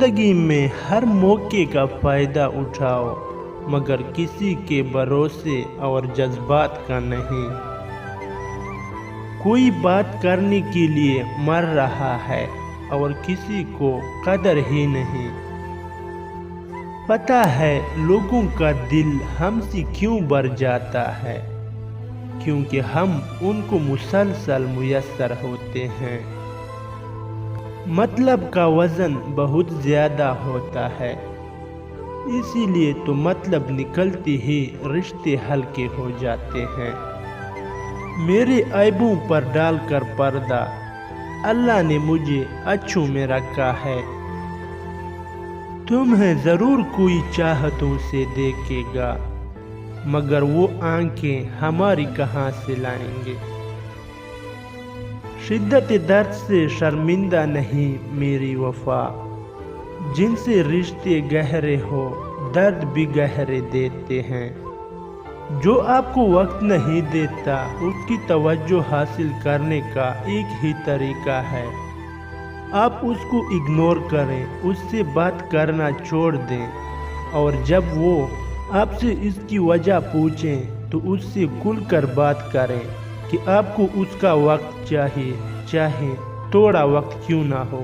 زندگی میں ہر موقع کا فائدہ اٹھاؤ، مگر کسی کے بھروسے اور جذبات کا نہیں۔ کوئی بات کرنے کے لیے مر رہا ہے اور کسی کو قدر ہی نہیں۔ پتہ ہے لوگوں کا دل ہم سے کیوں بھر جاتا ہے؟ کیونکہ ہم ان کو مسلسل میسر ہوتے ہیں۔ مطلب کا وزن بہت زیادہ ہوتا ہے، اسی لیے تو مطلب نکلتے ہی رشتے ہلکے ہو جاتے ہیں۔ میرے عیبوں پر ڈال کر پردہ اللہ نے مجھے اچھوں میں رکھا ہے۔ تمہیں ضرور کوئی چاہتوں سے دیکھے گا، مگر وہ آنکھیں ہماری کہاں سے لائیں گے؟ شدت درد سے شرمندہ نہیں میری وفا، جن سے رشتے گہرے ہو درد بھی گہرے دیتے ہیں۔ جو آپ کو وقت نہیں دیتا اس کی توجہ حاصل کرنے کا ایک ہی طریقہ ہے، آپ اس کو اگنور کریں، اس سے بات کرنا چھوڑ دیں، اور جب وہ آپ سے اس کی وجہ پوچھیں تو اس سے کھل کر بات کریں کہ آپ کو اس کا وقت چاہیے، چاہے تھوڑا وقت کیوں نہ ہو۔